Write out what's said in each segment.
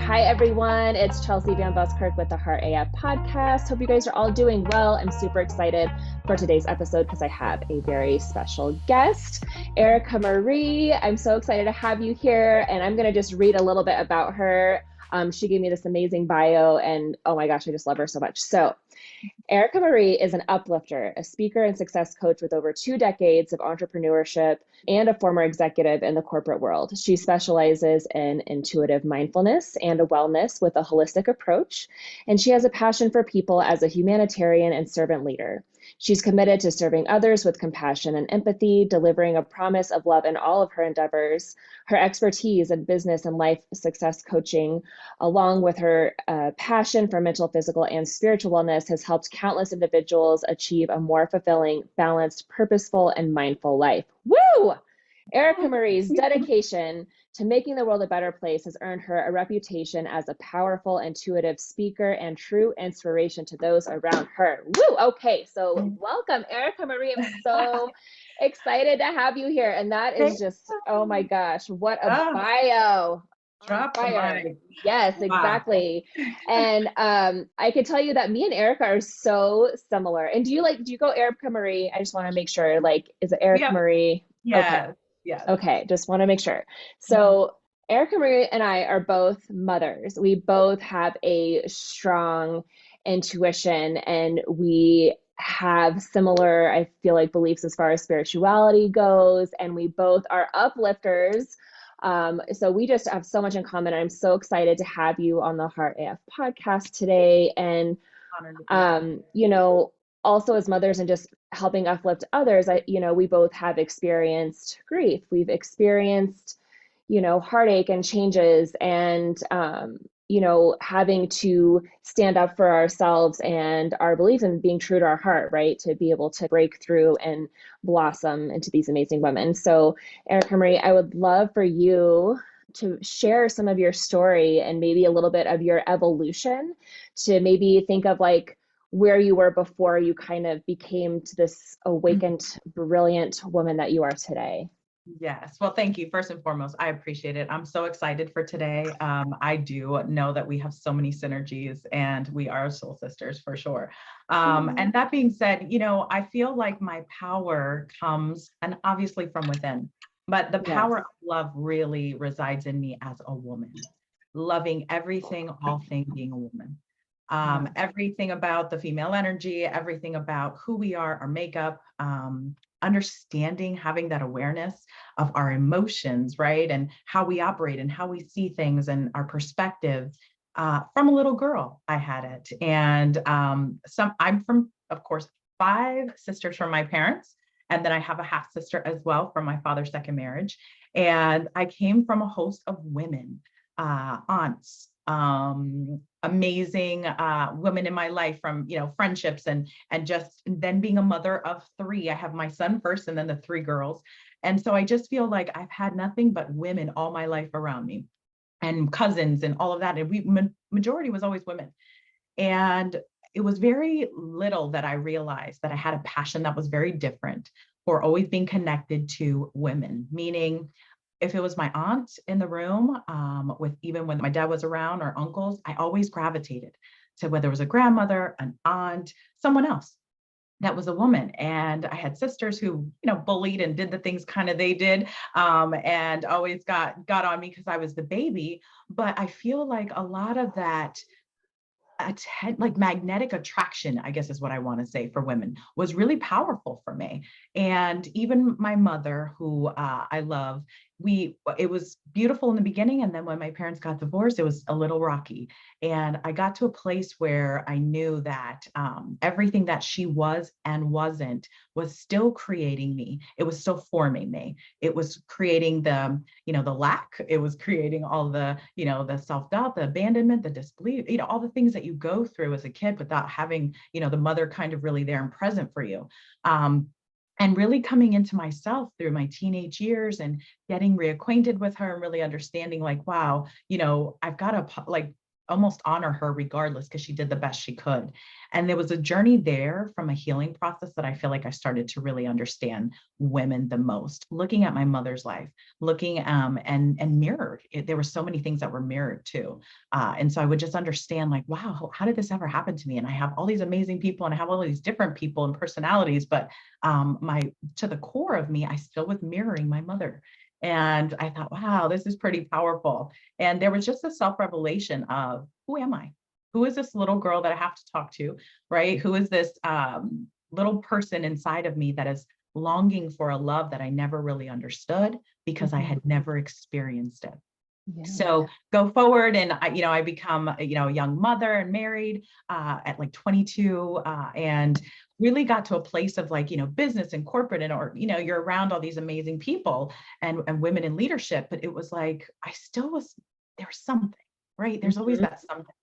Hi, everyone. It's Chelsea Van Buskirk with the Heart AF podcast. Hope you guys are all doing well. I'm super excited for today's episode because I have a very special guest, Erica Marie. I'm so excited to have you here, and I'm going to just read a little bit about her. She gave me this amazing bio, and oh my gosh, I just love her so much. So, Erica Marie is an uplifter, a speaker and success coach with over 2 decades of entrepreneurship and a former executive in the corporate world. She specializes in intuitive mindfulness and wellness with a holistic approach, and she has a passion for people as a humanitarian and servant leader. She's committed to serving others with compassion and empathy, delivering a promise of love in all of her endeavors. Her expertise in business and life success coaching, along with her passion for mental, physical, and spiritual wellness, has helped countless individuals achieve a more fulfilling, balanced, purposeful, and mindful life. Woo! Erica Marie's dedication to making the world a better place has earned her a reputation as a powerful, intuitive speaker and true inspiration to those around her. Woo! Okay, so welcome, Erica Marie. I'm so excited to have you here. And that is just, oh my gosh, what a bio. Drop the mic. Yes, exactly. And I could tell you that me and Erica are so similar. And do you go Erica Marie? I just want to make sure, like, is it Erica Marie? Yeah. Okay. Okay, just want to make sure. So Erica Marie and I are both mothers. We both have a strong intuition, and we have similar, I feel like, beliefs as far as spirituality goes, and we both are uplifters. So we just have so much in common. I'm so excited to have you on the Heart AF podcast today. And also as mothers and just helping uplift others, we both have experienced grief. We've experienced, heartache and changes, and having to stand up for ourselves and our beliefs and being true to our heart, right? To be able to break through and blossom into these amazing women. So, Erica Marie, I would love for you to share some of your story and maybe a little bit of your evolution, to maybe think of like where you were before you kind of became to this awakened, brilliant woman that you are today. Yes. Well, thank you. First and foremost, I appreciate it. I'm so excited for today. I do know that we have so many synergies and we are soul sisters for sure. And that being said, I feel like my power comes, and obviously from within, but the power of love really resides in me as a woman, loving everything, all things being a woman. Everything about the female energy, everything about who we are, our makeup, understanding, having that awareness of our emotions, right? And how we operate and how we see things and our perspective. From a little girl, I had it. And I'm from, of course, 5 sisters from my parents. And then I have a half sister as well from my father's second marriage. And I came from a host of women, aunts, amazing women in my life, from friendships and just then being a mother of 3. I have my son first and then the 3 girls. And so I just feel like I've had nothing but women all my life around me, and cousins and all of that. And majority was always women. And it was very little that I realized that I had a passion that was very different for always being connected to women, meaning if it was my aunt in the room, even when my dad was around, or uncles, I always gravitated to whether it was a grandmother, an aunt, someone else that was a woman. And I had sisters who, bullied and did the things kind of they did, and always got on me because I was the baby. But I feel like a lot of that like magnetic attraction, I guess is what I want to say, for women was really powerful for me. And even my mother, who I love, it was beautiful in the beginning. And then when my parents got divorced, it was a little rocky. And I got to a place where I knew that everything that she was and wasn't was still creating me. It was still forming me. It was creating the lack. It was creating all the, the self-doubt, the abandonment, the disbelief, all the things that you go through as a kid without having, the mother kind of really there and present for you. And really coming into myself through my teenage years and getting reacquainted with her and really understanding like, wow, I've got to almost honor her regardless because she did the best she could. And there was a journey there from a healing process that I feel like I started to really understand women the most, looking at my mother's life, looking and mirrored it. There were so many things that were mirrored too. And so I would just understand like, wow, how did this ever happen to me? And I have all these amazing people and I have all these different people and personalities, but my to the core of me, I still was mirroring my mother. And I thought, wow, this is pretty powerful. And there was just a self-revelation of who am I? Who is this little girl that I have to talk to, right? Who is this little person inside of me that is longing for a love that I never really understood because I had never experienced it. Yeah. So go forward and I become, a young mother and married at like 22 and really got to a place of like, business and corporate and, or, you're around all these amazing people and women in leadership, but it was like, there was something, right? There's always that something.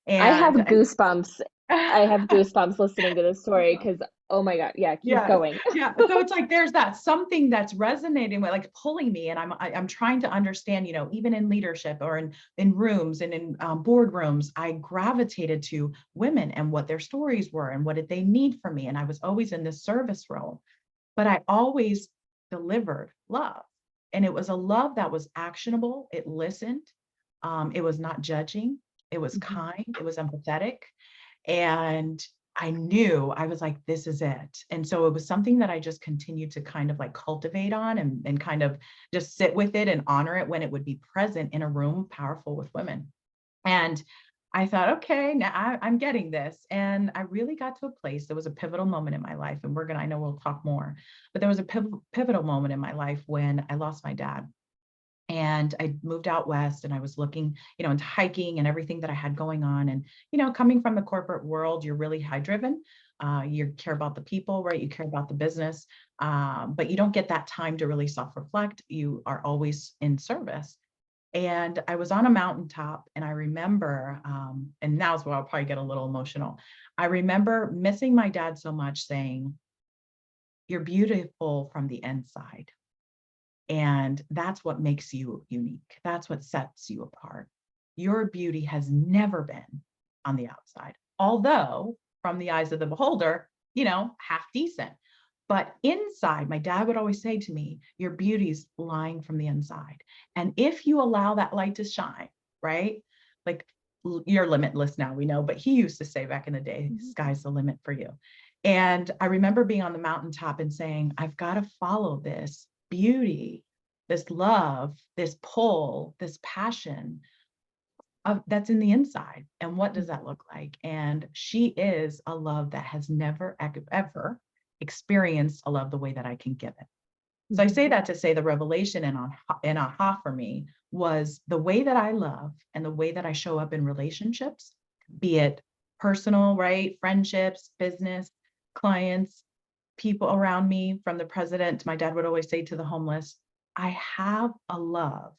I have And goosebumps. I have goosebumps listening to this story because, oh my God, yeah, keep Yes. going. Yeah. So it's like there's that something that's resonating with, like pulling me, and I'm trying to understand. Even in leadership or in rooms and in board rooms, I gravitated to women and what their stories were and what did they need from me, and I was always in this service role, but I always delivered love, and it was a love that was actionable. It listened. It was not judging. It was Mhm. kind. It was empathetic. And I knew I was like, this is it. And so it was something that I just continued to kind of like cultivate on and kind of just sit with it and honor it when it would be present in a room powerful with women. And I thought, okay, now I'm getting this. And I really got to a place, there was a pivotal moment in my life, and I know we'll talk more, but there was a pivotal moment in my life when I lost my dad. And I moved out west and I was looking, into hiking and everything that I had going on. And, coming from the corporate world, you're really high driven. You care about the people, right? You care about the business, but you don't get that time to really self reflect. You are always in service. And I was on a mountaintop and I remember, and now's where I'll probably get a little emotional. I remember missing my dad so much saying, "You're beautiful from the inside." And that's what makes you unique. That's what sets you apart. Your beauty has never been on the outside, although from the eyes of the beholder, half decent. But inside, my dad would always say to me, your beauty's lying from the inside. And if you allow that light to shine, right? Like you're limitless now, we know, but he used to say back in the day, sky's the limit for you. And I remember being on the mountaintop and saying, I've got to follow this beauty, this love, this pull, this passion that's in the inside. And what does that look like? And she is a love that has never, ever experienced a love the way that I can give it. So I say that to say the revelation and aha for me was the way that I love and the way that I show up in relationships, be it personal, right? Friendships, business, clients, people around me, from the president, my dad would always say, to the homeless, I have a love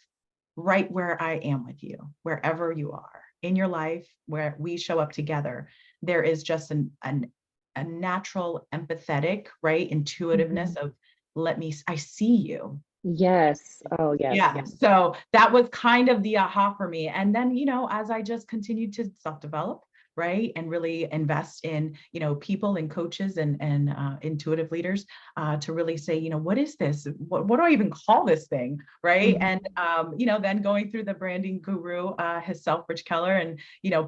right where I am with you, wherever you are in your life, where we show up together. There is just a natural empathetic, right? Intuitiveness of I see you. Yes. Oh, yes. Yeah. So that was kind of the aha for me. And then, as I just continued to self-develop, right, and really invest in, people and coaches and intuitive leaders to really say, what is this? What do I even call this thing? Right. And, then going through the branding guru himself, Rich Keller, and,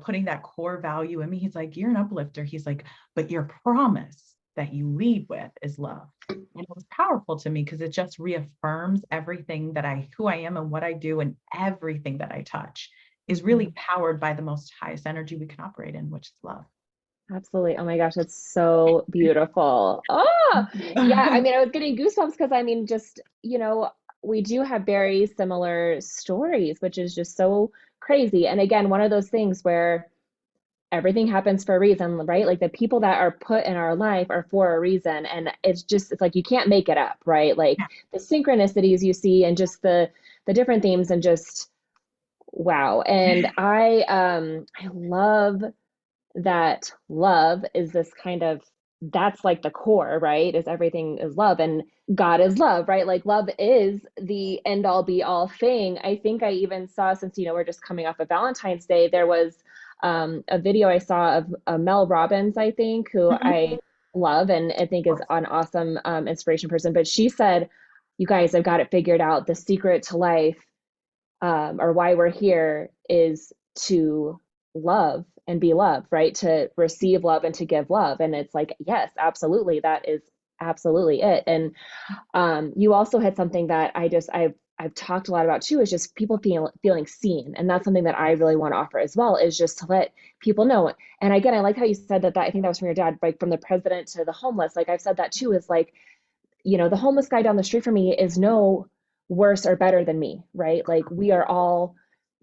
putting that core value in me, he's like, you're an uplifter. He's like, but your promise that you lead with is love. And it was powerful to me because it just reaffirms everything who I am and what I do, and everything that I touch is really powered by the most highest energy we can operate in, which is love. Absolutely. Oh my gosh, it's so beautiful. Oh, yeah. I mean, I was getting goosebumps because I mean, just, we do have very similar stories, which is just so crazy. And again, one of those things where everything happens for a reason, right? Like the people that are put in our life are for a reason. And it's like you can't make it up, right? Like the synchronicities you see and just the different themes and just wow. And I love that love is this kind of that's like the core, right? Is everything is love, and God is love, right? Like love is the end all be all thing. I think I even saw, since, we're just coming off of Valentine's Day, there was a video I saw of Mel Robbins, I think, who Mhm. I love and I think is an awesome inspiration person. But she said, you guys, I've got it figured out. The secret to life, or why we're here, is to love and be loved, right? To receive love and to give love. And it's like, yes, absolutely. That is absolutely it. And you also had something that I've talked a lot about too, is just people feeling seen. And that's something that I really want to offer as well, is just to let people know. And again, I like how you said that, I think that was from your dad, like from the president to the homeless. Like I've said that too, is like, the homeless guy down the street from me is no worse or better than me, right? Like we are all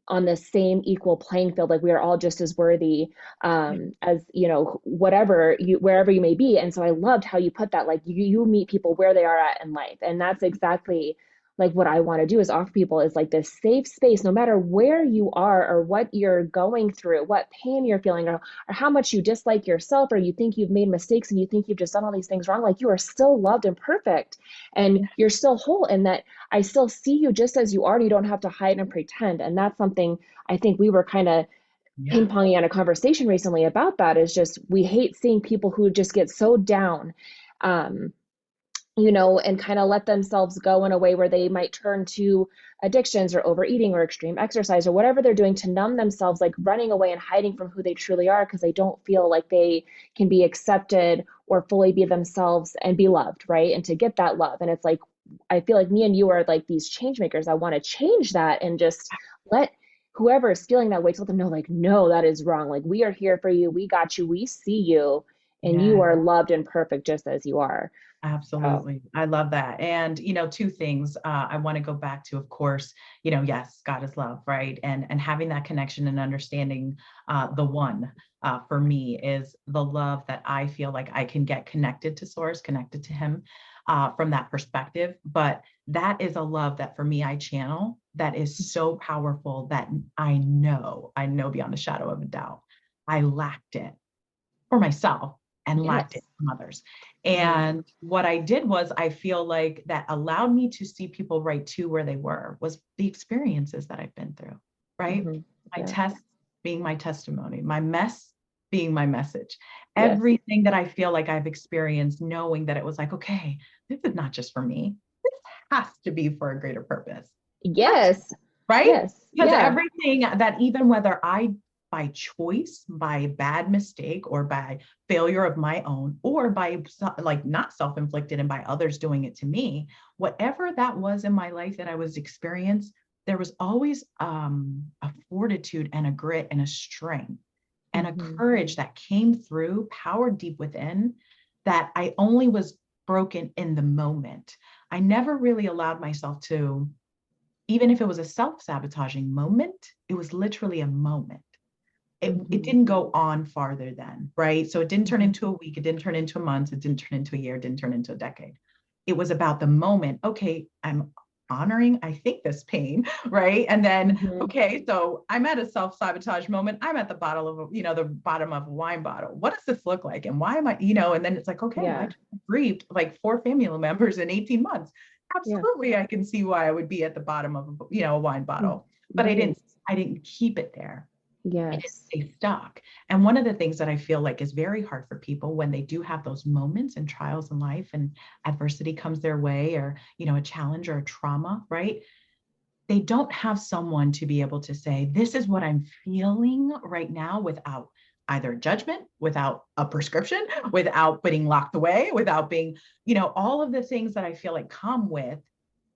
on the same equal playing field. Like we are all just as worthy, as, whatever you, wherever you may be. And so I loved how you put that, like you meet people where they are at in life. And that's exactly like what I want to do, is offer people is like this safe space, no matter where you are or what you're going through, what pain you're feeling, or how much you dislike yourself, or you think you've made mistakes and you think you've just done all these things wrong. Like you are still loved and perfect, and Yeah. you're still whole, and that I still see you just as you are. You don't have to hide and pretend. And that's something I think we were kind of Yeah. ping-ponging on a conversation recently about. That is just, we hate seeing people who just get so down, um, and kind of let themselves go in a way where they might turn to addictions or overeating or extreme exercise or whatever they're doing to numb themselves, like running away and hiding from who they truly are, because they don't feel like they can be accepted or fully be themselves and be loved, right? And to get that love. And it's like, I feel like me and you are like these change makers. I want to change that and just let whoever is feeling that way, to let them know, like, no, that is wrong. Like, we are here for you. We got you. We see you, and you Yeah. are loved and perfect just as you are. So, Absolutely. I love that. And, two things I want to go back to, of course, yes, God is love, right? And having that connection and understanding the one for me is the love that I feel like I can get connected to source, connected to him from that perspective. But that is a love that for me, I channel, that is so powerful that I know beyond a shadow of a doubt, I lacked it for myself and lacked it yes. from others. Hmm. And what I did was, I feel like that allowed me to see people right to where they were, was the experiences that I've been through, right? Hmm. My Yes. tests being my testimony, my mess being my message, Yes. everything that I feel like I've experienced, knowing that it was like, okay, this is not just for me. This has to be for a greater purpose. Has Yes. right? Yes. Because Yeah. everything that, even whether I, by choice, by bad mistake, or by failure of my own, or by like not self-inflicted and by others doing it to me, whatever that was in my life that I was experiencing, there was always a fortitude and a grit and a strength and a Hmm. courage that came through, power deep within, that I only was broken in the moment. I never really allowed myself to, even if it was a self-sabotaging moment, it was literally a moment. It Hmm. didn't go on farther then, right? So it didn't turn Hmm. into a week, it didn't turn into a month, it didn't turn into a year, it didn't turn into a decade. It was about the moment. Okay, I'm honoring, I think, this pain, right? And then, Hmm. okay, so I'm at a self-sabotage moment. I'm at the bottom of the bottom of a wine bottle. What does this look like? And why am I, and then it's like, okay, I Yeah. just grieved like 4 family members in 18 months. Yeah. Absolutely, I can see why I would be at the bottom of a wine Mm. bottle. But I Right. didn't I didn't keep it there. I didn't Yes. stay stuck. And one of the things that I feel like is very hard for people when they do have those moments and trials in life and adversity comes their way, or, a challenge or a trauma, right? They don't have someone to be able to say, this is what I'm feeling right now, without either judgment, without a prescription, without being locked away, without being, all of the things that I feel like come with,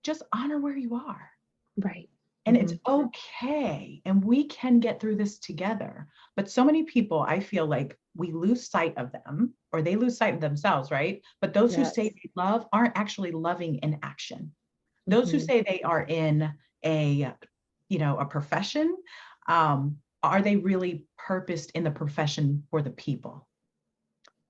just honor where you are. Right. And it's Hmm. okay. And we can get through this together. But so many people, I feel like we lose sight of them, or they lose sight of themselves, right? But those who say Yes. they love aren't actually loving in action. Those who Hmm. say they are in a, a profession, are they really purposed in the profession for the people?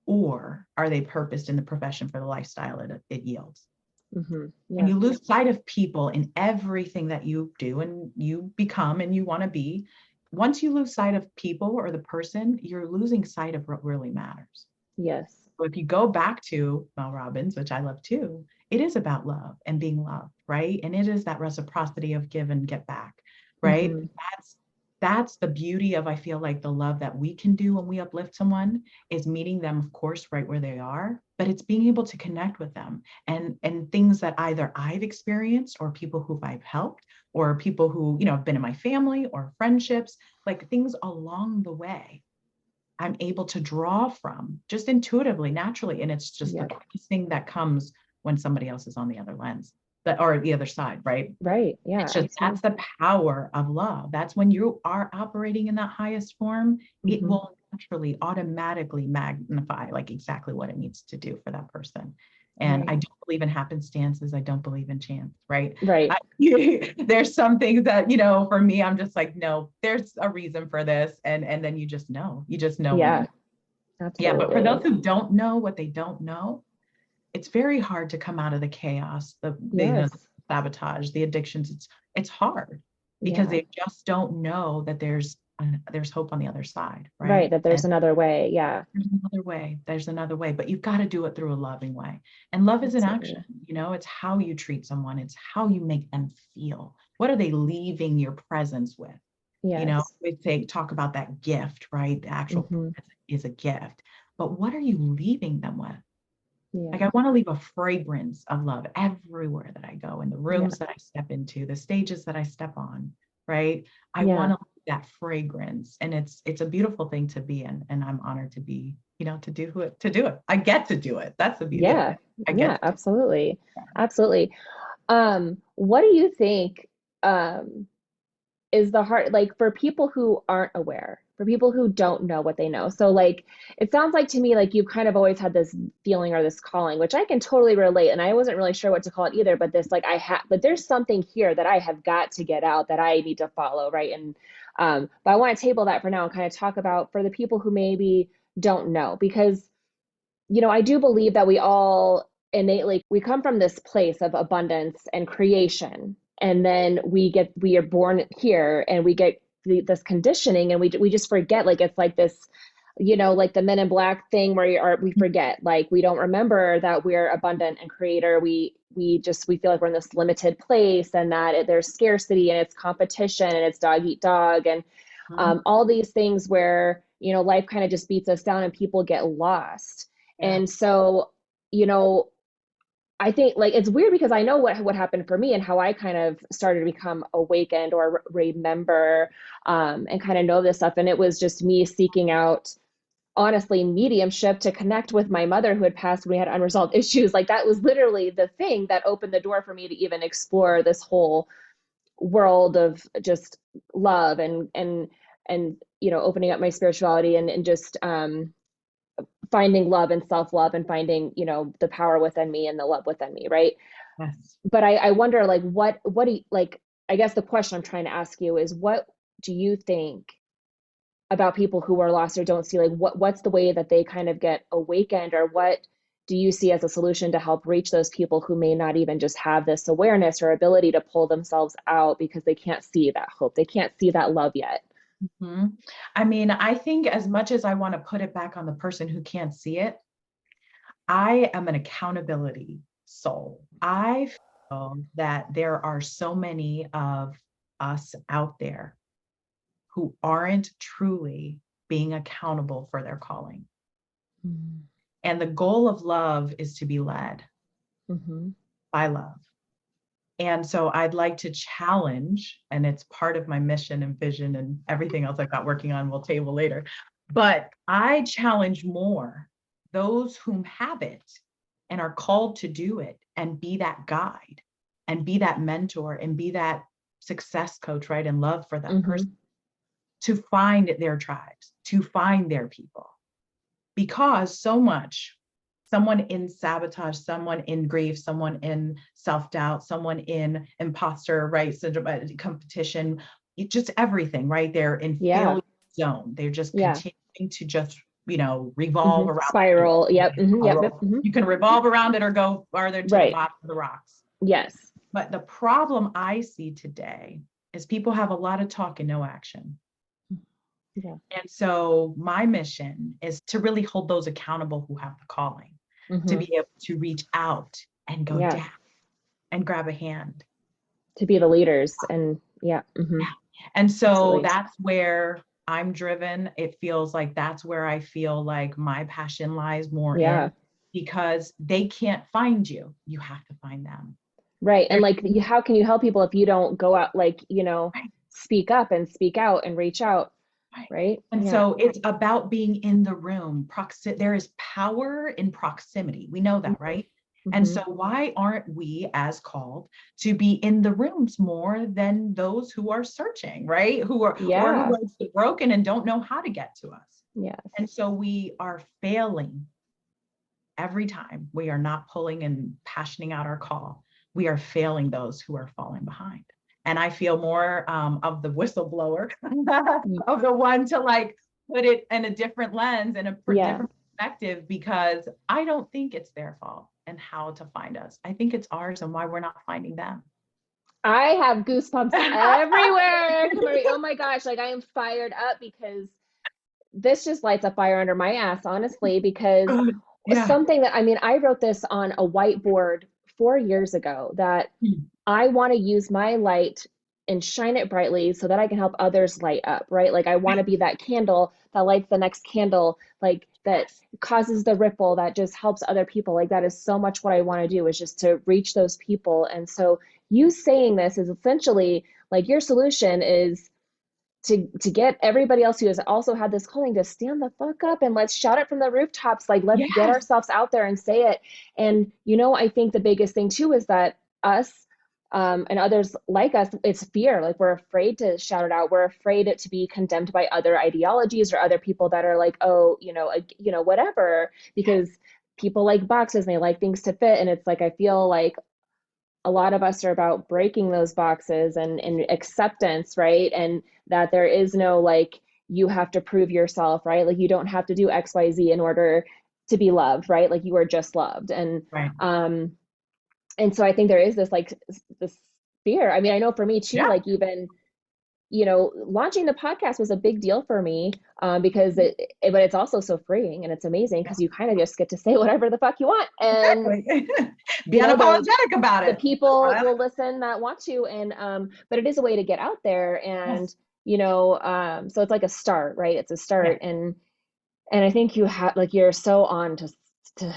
Or are they purposed in the profession for the lifestyle it yields? Hmm. And Yeah. you lose sight of people in everything that you do and you become and you want to be. Once you lose sight of people or the person, you're losing sight of what really matters. Yes. So if you go back to Mel Robbins, which I love too, it is about love and being loved, right? And it is that reciprocity of give and get back, right? Mm-hmm. That's the beauty of, I feel like, the love that we can do when we uplift someone is meeting them, of course, right where they are, but it's being able to connect with them and things that either I've experienced or people who I've helped or people who, have been in my family or friendships, like things along the way I'm able to draw from just intuitively, naturally. And it's just the Yep. kind thing that comes when somebody else is on the other lens, or the other side, right? Right. Yeah, It's just, that's absolutely. the power of love. That's when you are operating in that highest form, it Mm-hmm. will naturally, automatically magnify like exactly what it needs to do for that person. And I Right. don't believe in happenstances. I don't believe in chance, right? Right. There's some things that, for me, I'm just like, no, there's a reason for this. And then you just know when Yeah, you, yeah. But for those absolutely. who don't know what they don't know, it's very hard to come out of the chaos, the Yes. sabotage, the addictions. It's hard because Yeah. they just don't know that there's hope on the other side, Right. right? That there's And another way. Yeah, there's another way. There's another way, but you've got to do it through a loving way. And love is an action. absolutely. It's how you treat someone. It's how you make them feel. What are they leaving your presence with? Yes. We talk about that gift, right? The actual Mm-hmm. present is a gift, but what are you leaving them with? Like, Yeah. I want to leave a fragrance of love everywhere that I go, in the Yeah. rooms that I step into, the stages that I step on, right? I want Yeah. to leave that fragrance, and it's a beautiful thing to be in, and I'm honored to be, to do it. I get to do it. That's the beauty of Yeah. it. I Yeah, get to do absolutely. it. Absolutely. What do you think is the hard, like for people who aren't aware, for people who don't know what they know? So like it sounds like to me like you've kind of always had this feeling or this calling, which I can totally relate. And I wasn't really sure what to call it either, but this like but there's something here that I have got to get out that I need to follow, right? And but I want to table that for now and kind of talk about for the people who maybe don't know, because I do believe that we all innately we come from this place of abundance and creation, and then we are born here and we get this conditioning, and we just forget, like it's like this, like the Men in Black thing where we forget, like we don't remember that we're abundant and creator. We feel like we're in this limited place, and that there's scarcity and it's competition and it's dog eat dog, and Mhm. all these things where life kind of just beats us down and people get lost. Yeah. And so, you know, I think like it's weird because I know what happened for me and how I kind of started to become awakened or remember, and kind of know this stuff. And it was just me seeking out, honestly, mediumship to connect with my mother who had passed when we had unresolved issues. Like that was literally the thing that opened the door for me to even explore this whole world of just love and opening up my spirituality and just finding love and self-love and finding the power within me and the love within me, right? Yes. But I wonder, like, what do you like, I guess the question I'm trying to ask you is, what do you think about people who are lost or don't see, like what's the way that they kind of get awakened, or what do you see as a solution to help reach those people who may not even just have this awareness or ability to pull themselves out because they can't see that hope, they can't see that love yet? Mhm. I mean, I think as much as I want to put it back on the person who can't see it, I am an accountability soul. I feel that there are so many of us out there who aren't truly being accountable for their calling. Mm-hmm. And the goal of love is to be led Mm-hmm. by love. And so I'd like to challenge, and it's part of my mission and vision and everything else I've got working on, we'll table later. But I challenge more those whom have it and are called to do it and be that guide and be that mentor and be that success coach, right? And love for that person, Mm-hmm. to find their tribes, to find their people. Because so much, someone in sabotage, someone in grief, someone in self-doubt, someone in imposter, right, syndrome, competition, just everything, right? They're in Yeah. failure zone. They're just Yeah. continuing to just, revolve Mm-hmm. around that. Spiral. Yep. Mm-hmm. Yep. Yep. Spiral. Mm-hmm. You can revolve around it or go farther to the Right. bottom of the rocks. Yes. But the problem I see today is people have a lot of talk and no action. Yeah. And so my mission is to really hold those accountable who have the calling, to Hmm. be able to reach out and go Yeah. down and grab a hand. To be the leaders and yeah. Hmm. Yeah. And so Absolutely. that's where I'm driven. It feels like that's where I feel like my passion lies more Yeah. in, because they can't find you. You have to find them. Right. And There's like, how can you help people if you don't go out, like, right, speak up and speak out and reach out? right. Right. And Yeah. so it's about being in the room. There is power in proximity. We know that, right? And Hmm. so why aren't we as called to be in the rooms more than those who are searching, right? Who are, or who Yeah. are broken and don't know how to get to us. And Yes. so we are failing every time we are not pulling and passioning out our call. We are failing those who are falling behind. And I feel more of the whistleblower, Y- of the one to like put it in a different lens and a Yeah. different perspective, because I don't think it's their fault and how to find us. I think it's ours and why we're not finding them. I have goosebumps everywhere, Kamari. Oh my gosh. Like I am fired up because this just lights a fire under my ass, honestly, because Good. Yeah. something that, I mean, I wrote this on a whiteboard 4 years ago that Hmm. I want to use my light and shine it brightly so that I can help others light up, right? Like I want to be that candle that lights the next candle, like that Yes. causes the ripple that just helps other people. Like that is so much what I want to do, is just to reach those people. And so you saying this is essentially like your solution is to get everybody else who has also had this calling to stand the fuck up and let's shout it from the rooftops. Like let's get Yes. ourselves out there and say it. And I think the biggest thing too is that us, and others like us, it's fear. Like we're afraid to shout it out. We're afraid to be condemned by other ideologies or other people that are like, oh, whatever, because people like boxes and they like things to fit. And it's like, I feel like a lot of us are about breaking those boxes and acceptance, right? And that there is no like, you have to prove yourself, right? Like you don't have to do XYZ in order to be loved, right? Like you are just loved. Right. And so I think there is this like this fear. I mean, I know for me too, Yeah. like even launching the podcast was a big deal for me, because but it's also so freeing and it's amazing because you kind of just get to say whatever the fuck you want, and Exactly. Be you know the unapologetic about the it. people will listen that want to, and but it is a way to get out there, and Yes. so it's like a start, right? It's a Yeah. start, and I think you have like you're so on to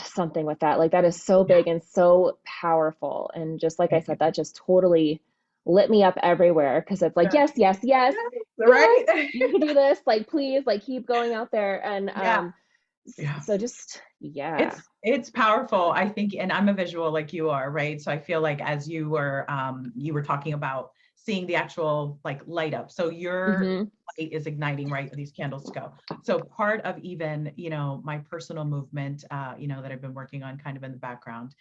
something with that. Like that is so Yeah. big and so powerful, and just like I Thank you. said, that just totally lit me up everywhere because it's like yes, yes, yes, yes, Right? you can do this. Like please, like keep going out there, and Yeah. Yeah. so just yeah. It's powerful, I think, and I'm a visual like you are, right? So I feel like as you were talking about seeing the actual like light up. So your Hmm. light is igniting, right? These candles to go. So part of even, my personal movement, that I've been working on kind of in the background,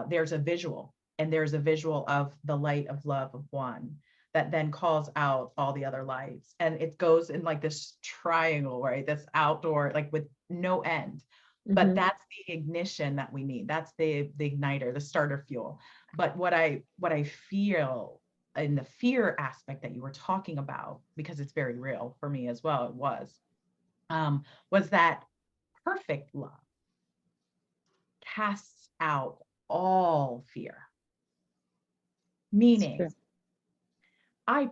there's a visual, and there's a visual of the light of love of one that then calls out all the other lights. And it goes in like this triangle, right? That's outdoor, like with no end. But Hmm. that's the ignition that we need. That's the igniter, the starter fuel. But what I feel in the fear aspect that you were talking about, because it's very real for me as well, was that perfect love casts out all fear. It's Meaning, true. I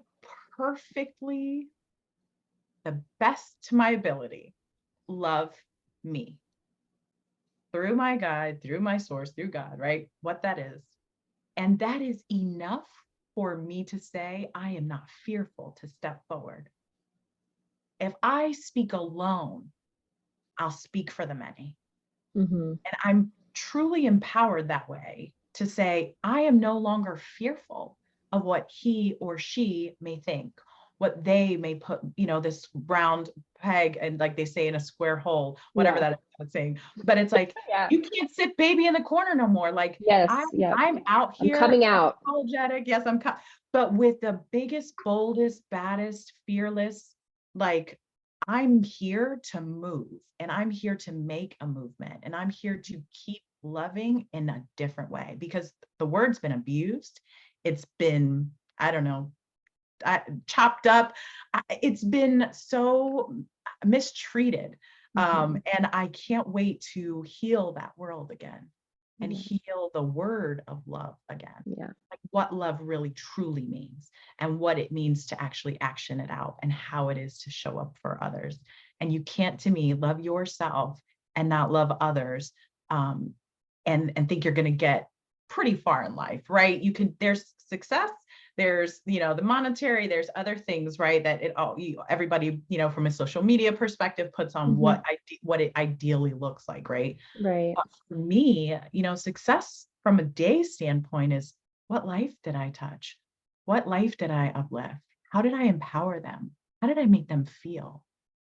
perfectly, the best to my ability, love me through my guide, through my source, through God, right? What that is. And that is enough for me to say, I am not fearful to step forward. If I speak alone, I'll speak for the many. Hmm. And I'm truly empowered that way to say, I am no longer fearful of what he or she may think, what they may put, this round peg and like they say in a square hole, whatever Yeah. that is I'm saying. But it's like, Yeah. you can't sit baby in the corner no more. Like I'm, Yes. Yeah. I'm out I'm here coming out. unapologetic. Yes, but with the biggest, boldest, baddest, fearless, like I'm here to move and I'm here to make a movement and I'm here to keep loving in a different way because the word's been abused. It's been, I don't know, chopped up. It's been so mistreated. And I can't wait to heal that world again and heal the word of love again. Yeah. Like what love really truly means and what it means to actually action it out and how it is to show up for others. And you can't, to me, love yourself and not love others, and think you're going to get pretty far in life, right? There's success, there's, the monetary, there's other things, right? That everybody, from a social media perspective puts on what it ideally looks like, right? Right. But for me, success from a day standpoint is, what life did I touch? What life did I uplift? How did I empower them? How did I make them feel?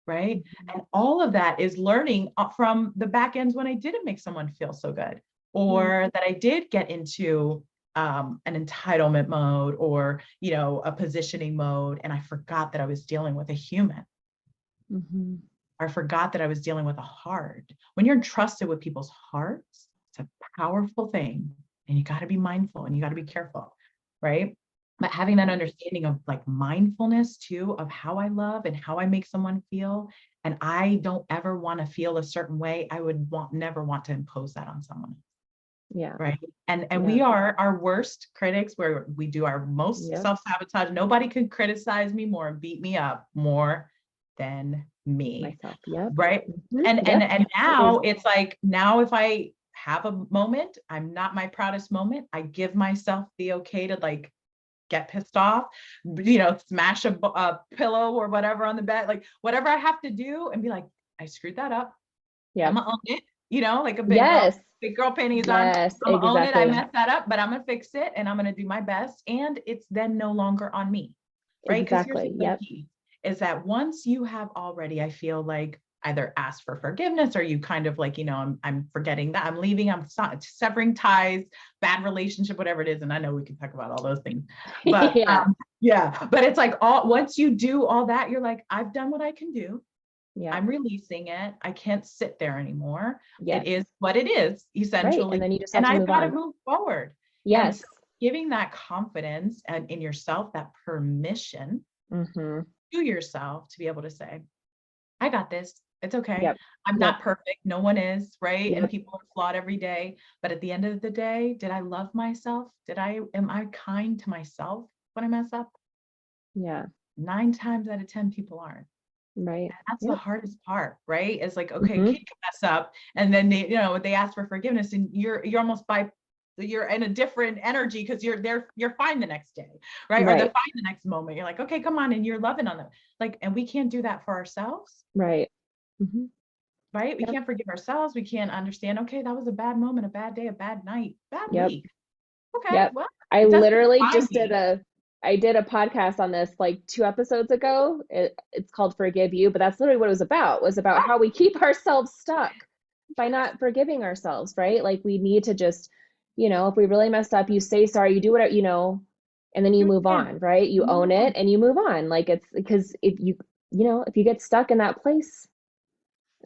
Right. And all of that is learning from the back ends when I didn't make someone feel so good, or that I did get into an entitlement mode, or, a positioning mode. And I forgot that I was dealing with a human. Or I forgot that I was dealing with a heart. When you're entrusted with people's hearts, it's a powerful thing. And you got to be mindful and you got to be careful. Right. But having that understanding of like mindfulness too, of how I love and how I make someone feel. And I don't ever want to feel a certain way. I would never want to impose that on someone. Yeah. Right. And we are our worst critics, where we do our most self-sabotage. Nobody can criticize me more and beat me up more than me. Myself. Yep. Right. And now it's like, now if I have a moment, I'm not my proudest moment, I give myself the okay to like get pissed off, smash a pillow or whatever on the bed, like whatever I have to do, and be like, I screwed that up. Yeah. I'm gonna own it, like a big girl panties on. I'm gonna own it. I messed that up, but I'm gonna fix it and I'm gonna do my best. And it's then no longer on me. Right. Because here's the key is that once you have already, I feel like, either asked for forgiveness, or you kind of like, I'm forgetting that, I'm leaving, I'm severing ties, bad relationship, whatever it is. And I know we can talk about all those things, but but it's like once you do all that, you're like, I've done what I can do. I'm releasing it. I can't sit there anymore. It is what it is, essentially. Right. And then you just have to I've got to move forward. Yes. So giving that confidence and in yourself, that permission to yourself to be able to say, I got this. It's okay. I'm not perfect. No one is, right? And people are flawed every day. But at the end of the day, did I love myself? Am I kind to myself when I mess up? Yeah. 9 times out of 10 people aren't. Right. And that's the hardest part, right? It's like, okay, kid can mess up, and then they ask for forgiveness, and you're almost you're in a different energy because you're fine the next day, right? Or they're fine the next moment. You're like, okay, come on, and you're loving on them. Like, and we can't do that for ourselves. Right. Right? We can't forgive ourselves. We can't understand, okay, that was a bad moment, a bad day, a bad night, bad week. Okay. Well, I literally just did a podcast on this like 2 episodes ago. It's called Forgive You, but that's literally what it was about how we keep ourselves stuck by not forgiving ourselves, right? Like we need to just, if we really messed up, you say sorry, you do whatever, and then you move on, right? You own it and you move on. Like it's because if if you get stuck in that place,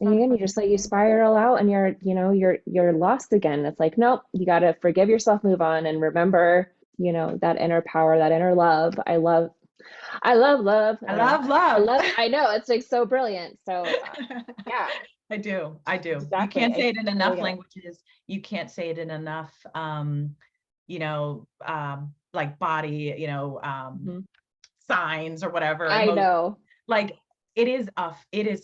and again, you just you spiral out and you're lost again. It's like, nope, you got to forgive yourself, move on, and remember, that inner power, that inner love. I love love. I know it's like so brilliant. So yeah. I do. Exactly. You can't say it in enough languages. You can't say it in enough, like body, signs or whatever. I know. Like it is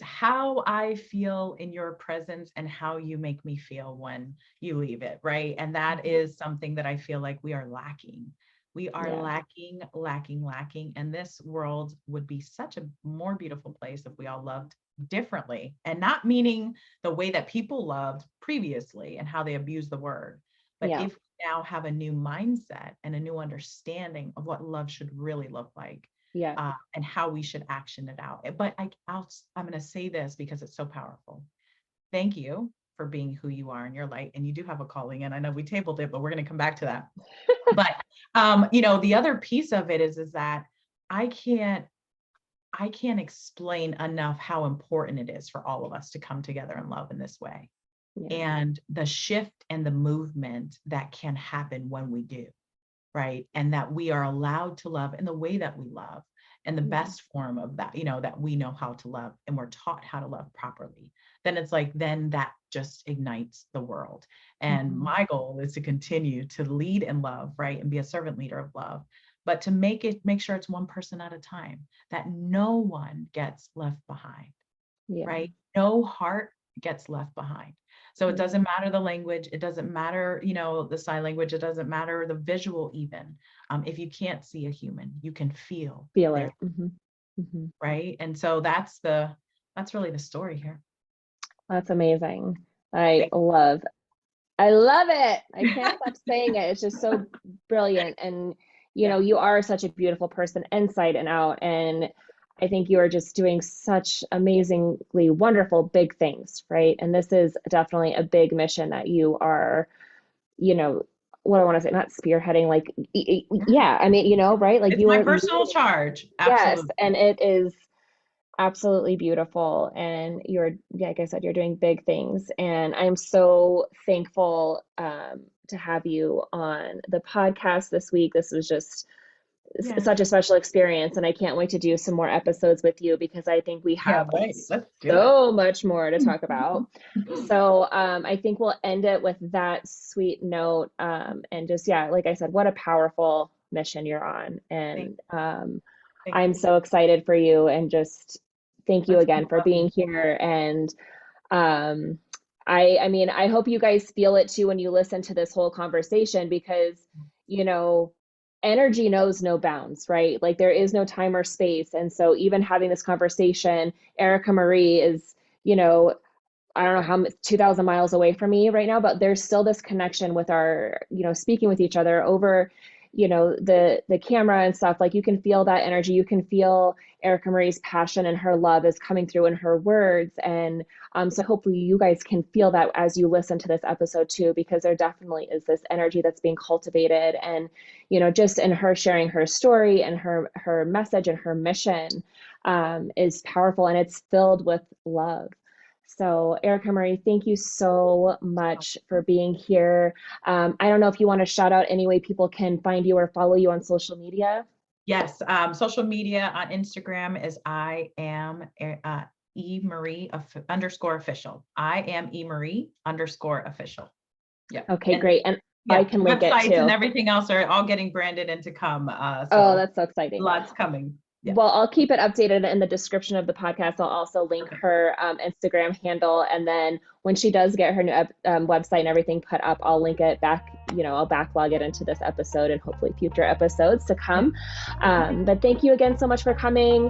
how I feel in your presence and how you make me feel when you leave it. Right. And that is something that I feel like we are lacking. We are lacking. And this world would be such a more beautiful place if we all loved differently, and not meaning the way that people loved previously and how they abused the word. But if we now have a new mindset and a new understanding of what love should really look like, and how we should action it out. But I'm going to say this because it's so powerful. Thank you for being who you are in your light. And you do have a calling, and I know we tabled it, but we're going to come back to that. But, the other piece of it is that I can't explain enough how important it is for all of us to come together in love in this way. And the shift and the movement that can happen when we do. right? And that we are allowed to love in the way that we love, and the Yeah. best form of that, that we know how to love and we're taught how to love properly, then it's like, then that just ignites the world. And Mhm. my goal is to continue to lead in love, right? And be a servant leader of love, but to make sure it's one person at a time, that no one gets left behind, Yeah. right? No heart gets left behind. So it Yeah. doesn't matter the language, it doesn't matter, the sign language, it doesn't matter the visual even. If you can't see a human, you can feel Feel their, it. right? And so that's really the story here. That's amazing. I Thank love I love it. I can't stop saying it. It's just so brilliant. And, Yeah. you are such a beautiful person inside and out. And I think you are just doing such amazingly wonderful big things, right? And this is definitely a big mission that you are, you know, what do I want to say, not spearheading, like, yeah, I mean, right? Like It's you my are personal leading. charge. Yes. Absolutely. And it is absolutely beautiful. And you're, like I said, you're doing big things. And I'm so thankful to have you on the podcast this week. This was just Yeah. such a special experience. And I can't wait to do some more episodes with you because I think we Yeah, have right. Let's do it. so much more to talk about. So I think we'll end it with that sweet note. And just, yeah, like I said, what a powerful mission you're on. Thank, And thank I'm you. so excited for you, and just thank you Let's be again for loving. being here. And um, I mean, I hope you guys feel it too when you listen to this whole conversation because, you know, energy knows no bounds, right? Like there is no time or space. And so even having this conversation, Erica Marie is, you know, I don't know how 2,000 miles away from me right now, but there's still this connection with our, speaking with each other over, the camera and stuff. Like you can feel that energy. You can feel Erica Marie's passion and her love is coming through in her words. And so hopefully you guys can feel that as you listen to this episode too, because there definitely is this energy that's being cultivated. And, just in her sharing her story and her message and her mission is powerful, and it's filled with love. So, Erica Marie, thank you so much for being here. I don't know if you want to shout out any way people can find you or follow you on social media. Yes. Social media on Instagram is I am E Marie underscore official. I am E Marie underscore official. Yeah. Okay, And great. And I yeah, can link it websites and too. everything else are all getting branded and to come. Oh, So that's so exciting. lots coming. Yeah. Well, I'll keep it updated in the description of the podcast. I'll also link Perfect. her Instagram handle. And then when she does get her new website and everything put up, I'll link it back. I'll backlog it into this episode and hopefully future episodes to come. But thank you again so much for coming.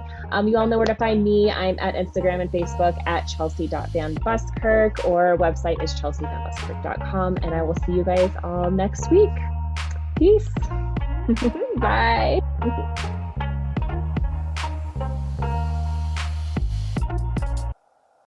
You all know where to find me. I'm at Instagram and Facebook at chelsea.vanbuskirk, or website is chelseavanbuskirk.com. And I will see you guys all next week. Peace. Bye.